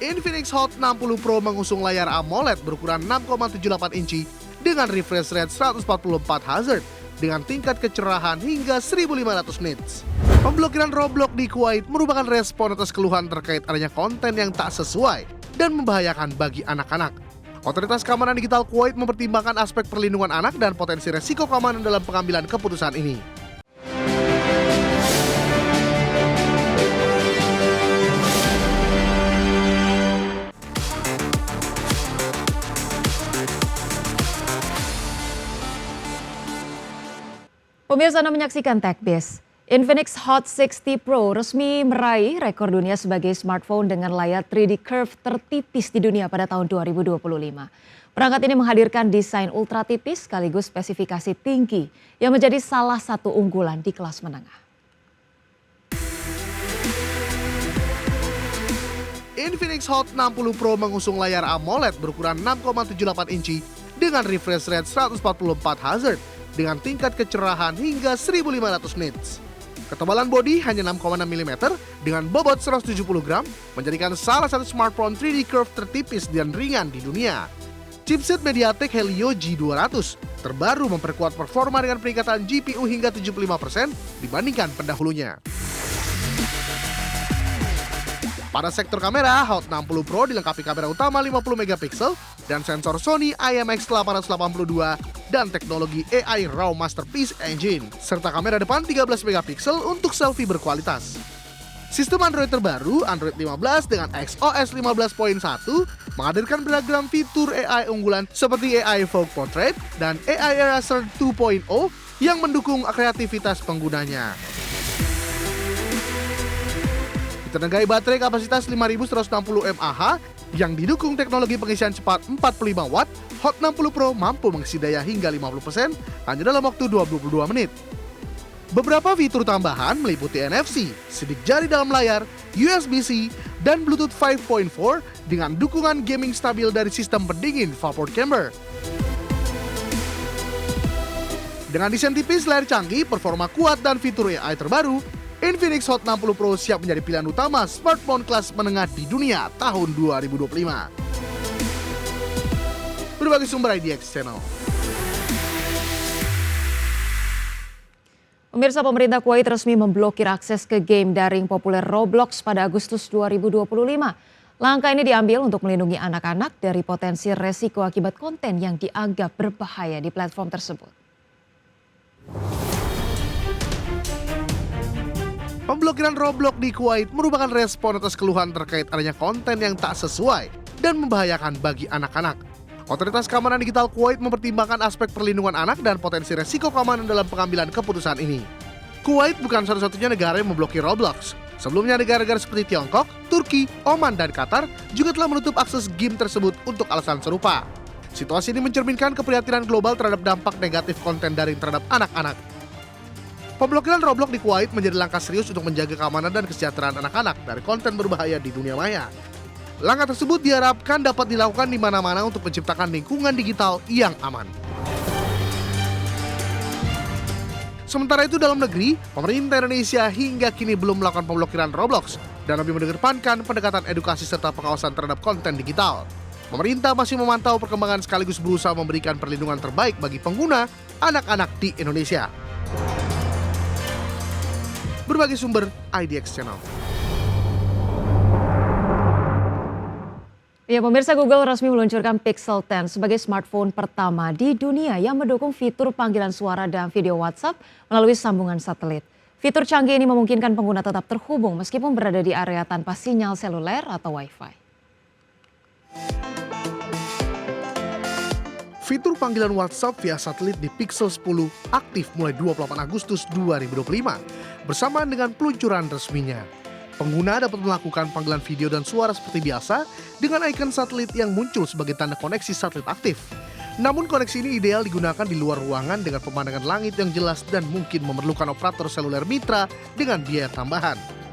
Infinix Hot 60 Pro mengusung layar AMOLED berukuran 6,78 inci dengan refresh rate 144 Hz dengan tingkat kecerahan hingga 1500 nits. Pemblokiran Roblox di Kuwait merupakan respon atas keluhan terkait adanya konten yang tak sesuai dan membahayakan bagi anak-anak. Otoritas Keamanan Digital Kuwait mempertimbangkan aspek perlindungan anak dan potensi resiko keamanan dalam pengambilan keputusan ini. Pemirsa, Anda menyaksikan TechBiz. Infinix Hot 60 Pro resmi meraih rekor dunia sebagai smartphone dengan layar 3D Curve tertipis di dunia pada tahun 2025. Perangkat ini menghadirkan desain ultra tipis sekaligus spesifikasi tinggi yang menjadi salah satu unggulan di kelas menengah. Infinix Hot 60 Pro mengusung layar AMOLED berukuran 6,78 inci dengan refresh rate 144 Hz dengan tingkat kecerahan hingga 1500 nits. Ketebalan bodi hanya 6,6 mm dengan bobot 170 gram menjadikan salah satu smartphone 3D Curve tertipis dan ringan di dunia. Chipset MediaTek Helio G200 terbaru memperkuat performa dengan peningkatan GPU hingga 75% dibandingkan pendahulunya. Pada sektor kamera, Hot 60 Pro dilengkapi kamera utama 50 MP dan sensor Sony IMX882 dan teknologi AI RAW Masterpiece Engine, serta kamera depan 13 MP untuk selfie berkualitas. Sistem Android terbaru, Android 15 dengan XOS 15.1, menghadirkan beragam fitur AI unggulan seperti AI Fog Portrait dan AI Eraser 2.0 yang mendukung kreativitas penggunanya. Ditenagai baterai kapasitas 5160 mAh yang didukung teknologi pengisian cepat 45 Watt, Hot 60 Pro mampu mengisi daya hingga 50% hanya dalam waktu 22 menit. Beberapa fitur tambahan meliputi NFC, sidik jari dalam layar, USB-C, dan Bluetooth 5.4 dengan dukungan gaming stabil dari sistem pendingin vapor chamber. Dengan desain tipis, layar canggih, performa kuat, dan fitur AI terbaru, Infinix Hot 60 Pro siap menjadi pilihan utama smartphone kelas menengah di dunia tahun 2025. Berbagai sumber IDX Channel. Pemirsa, pemerintah Kuwait resmi memblokir akses ke game daring populer Roblox pada Agustus 2025. Langkah ini diambil untuk melindungi anak-anak dari potensi resiko akibat konten yang dianggap berbahaya di platform tersebut. Pemblokiran Roblox di Kuwait merupakan respon atas keluhan terkait adanya konten yang tak sesuai dan membahayakan bagi anak-anak. Otoritas Keamanan Digital Kuwait mempertimbangkan aspek perlindungan anak dan potensi resiko keamanan dalam pengambilan keputusan ini. Kuwait bukan satu-satunya negara yang memblokir Roblox. Sebelumnya negara-negara seperti Tiongkok, Turki, Oman, dan Qatar juga telah menutup akses game tersebut untuk alasan serupa. Situasi ini mencerminkan keprihatinan global terhadap dampak negatif konten daring terhadap anak-anak. Pemblokiran Roblox di Kuwait menjadi langkah serius untuk menjaga keamanan dan kesejahteraan anak-anak dari konten berbahaya di dunia maya. Langkah tersebut diharapkan dapat dilakukan di mana-mana untuk menciptakan lingkungan digital yang aman. Sementara itu dalam negeri, pemerintah Indonesia hingga kini belum melakukan pemblokiran Roblox dan lebih mengedepankan pendekatan edukasi serta pengawasan terhadap konten digital. Pemerintah masih memantau perkembangan sekaligus berusaha memberikan perlindungan terbaik bagi pengguna anak-anak di Indonesia. Berbagai sumber IDX Channel. Ya, pemirsa, Google resmi meluncurkan Pixel 10 sebagai smartphone pertama di dunia yang mendukung fitur panggilan suara dan video WhatsApp melalui sambungan satelit. Fitur canggih ini memungkinkan pengguna tetap terhubung meskipun berada di area tanpa sinyal seluler atau Wi-Fi. Fitur panggilan WhatsApp via satelit di Pixel 10 aktif mulai 28 Agustus 2025 bersamaan dengan peluncuran resminya. Pengguna dapat melakukan panggilan video dan suara seperti biasa dengan ikon satelit yang muncul sebagai tanda koneksi satelit aktif. Namun koneksi ini ideal digunakan di luar ruangan dengan pemandangan langit yang jelas dan mungkin memerlukan operator seluler mitra dengan biaya tambahan.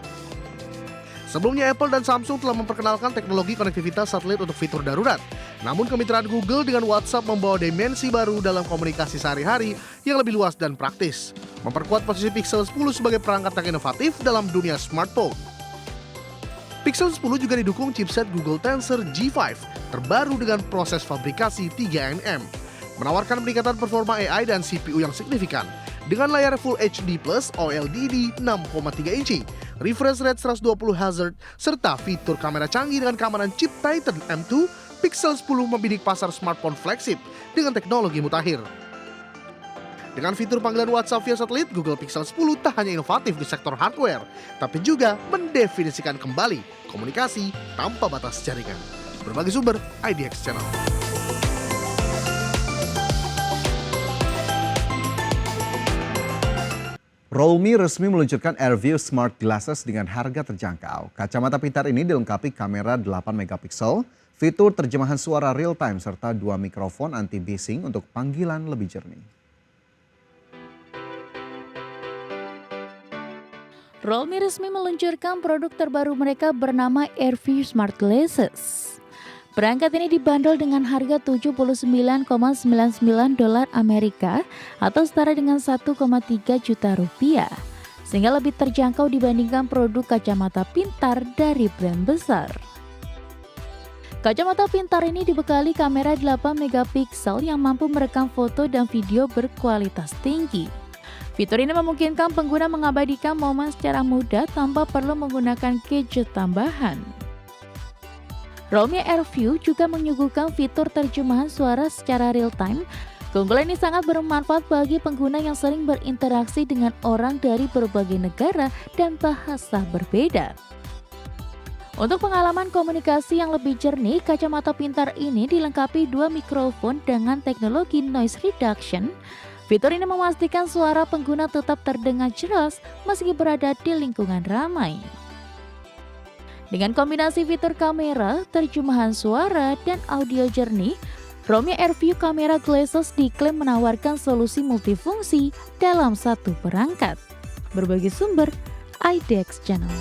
Sebelumnya Apple dan Samsung telah memperkenalkan teknologi konektivitas satelit untuk fitur darurat. Namun kemitraan Google dengan WhatsApp membawa dimensi baru dalam komunikasi sehari-hari yang lebih luas dan praktis, memperkuat posisi Pixel 10 sebagai perangkat yang inovatif dalam dunia smartphone. Pixel 10 juga didukung chipset Google Tensor G5 terbaru dengan proses fabrikasi 3nm, menawarkan peningkatan performa AI dan CPU yang signifikan. Dengan layar Full HD Plus OLED 6,3 inci, refresh rate 120 Hz, serta fitur kamera canggih dengan keamanan chip Titan M2, Pixel 10 membidik pasar smartphone flagship dengan teknologi mutakhir. Dengan fitur panggilan WhatsApp via satelit, Google Pixel 10 tak hanya inovatif di sektor hardware, tapi juga mendefinisikan kembali komunikasi tanpa batas jaringan. Berbagai sumber, IDX Channel. Realme resmi meluncurkan AirView Smart Glasses dengan harga terjangkau. Kacamata pintar ini dilengkapi kamera 8 megapiksel, fitur terjemahan suara real time, serta 2 mikrofon anti-bising untuk panggilan lebih jernih. Realme resmi meluncurkan produk terbaru mereka bernama AirView Smart Glasses. Perangkat ini dibanderol dengan harga $79,99 Amerika atau setara dengan 1,3 juta rupiah, sehingga lebih terjangkau dibandingkan produk kacamata pintar dari brand besar. Kacamata pintar ini dibekali kamera 8 megapiksel yang mampu merekam foto dan video berkualitas tinggi. Fitur ini memungkinkan pengguna mengabadikan momen secara mudah tanpa perlu menggunakan gadget tambahan. Realme AirView juga menyuguhkan fitur terjemahan suara secara real time. Keunggulan ini sangat bermanfaat bagi pengguna yang sering berinteraksi dengan orang dari berbagai negara dan bahasa berbeda. Untuk pengalaman komunikasi yang lebih jernih, kacamata pintar ini dilengkapi 2 mikrofon dengan teknologi noise reduction. Fitur ini memastikan suara pengguna tetap terdengar jelas meski berada di lingkungan ramai. Dengan kombinasi fitur kamera, terjemahan suara, dan audio jernih, Realme AirView Camera Glasses diklaim menawarkan solusi multifungsi dalam satu perangkat. Berbagai sumber, IDX Channel.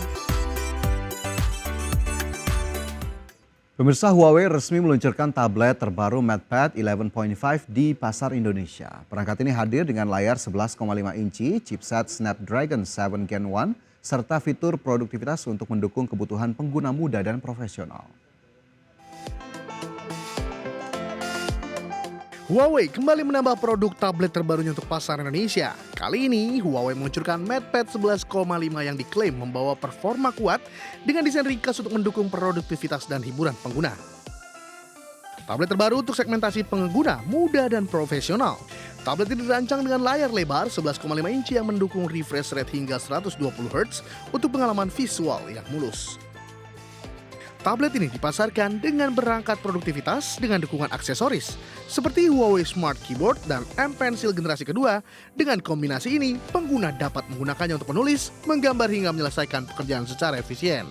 Pemirsa, Huawei resmi meluncurkan tablet terbaru MatePad 11.5 di pasar Indonesia. Perangkat ini hadir dengan layar 11,5 inci, chipset Snapdragon 7 Gen 1, serta fitur produktivitas untuk mendukung kebutuhan pengguna muda dan profesional. Huawei kembali menambah produk tablet terbarunya untuk pasar Indonesia. Kali ini, Huawei meluncurkan MatePad 11,5 yang diklaim membawa performa kuat dengan desain ringkas untuk mendukung produktivitas dan hiburan pengguna. Tablet terbaru untuk segmentasi pengguna muda dan profesional. Tablet ini dirancang dengan layar lebar 11,5 inci yang mendukung refresh rate hingga 120 Hz untuk pengalaman visual yang mulus. Tablet ini dipasarkan dengan berangkat produktivitas dengan dukungan aksesoris seperti Huawei Smart Keyboard dan M Pencil generasi kedua. Dengan kombinasi ini, pengguna dapat menggunakannya untuk menulis, menggambar hingga menyelesaikan pekerjaan secara efisien.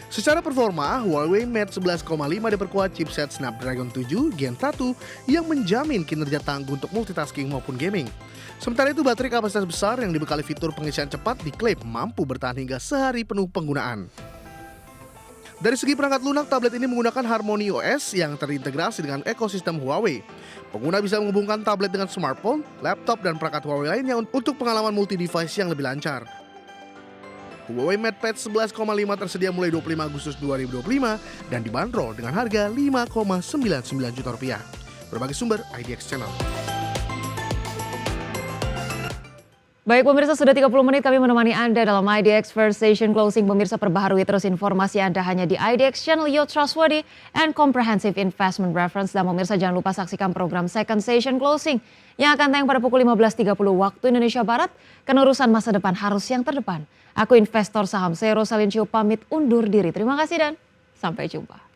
Secara performa, Huawei Mate 11,5 diperkuat chipset Snapdragon 7 Gen 1 yang menjamin kinerja tangguh untuk multitasking maupun gaming. Sementara itu, baterai kapasitas besar yang dibekali fitur pengisian cepat diklaim mampu bertahan hingga sehari penuh penggunaan. Dari segi perangkat lunak, tablet ini menggunakan Harmony OS yang terintegrasi dengan ekosistem Huawei. Pengguna bisa menghubungkan tablet dengan smartphone, laptop, dan perangkat Huawei lainnya untuk pengalaman multi-device yang lebih lancar. Huawei MatePad 11,5 tersedia mulai 25 Agustus 2025 dan dibanderol dengan harga Rp5,99 juta. Berbagai sumber, IDX Channel. Baik pemirsa, sudah 30 menit kami menemani Anda dalam IDX First Station Closing. Pemirsa, perbaharui terus informasi Anda hanya di IDX Channel, your trustworthy and comprehensive investment reference. Dan pemirsa, jangan lupa saksikan program Second Station Closing yang akan tayang pada pukul 15.30 waktu Indonesia Barat. Karena urusan masa depan harus yang terdepan. Aku investor saham, saya Rosalincio pamit undur diri. Terima kasih dan sampai jumpa.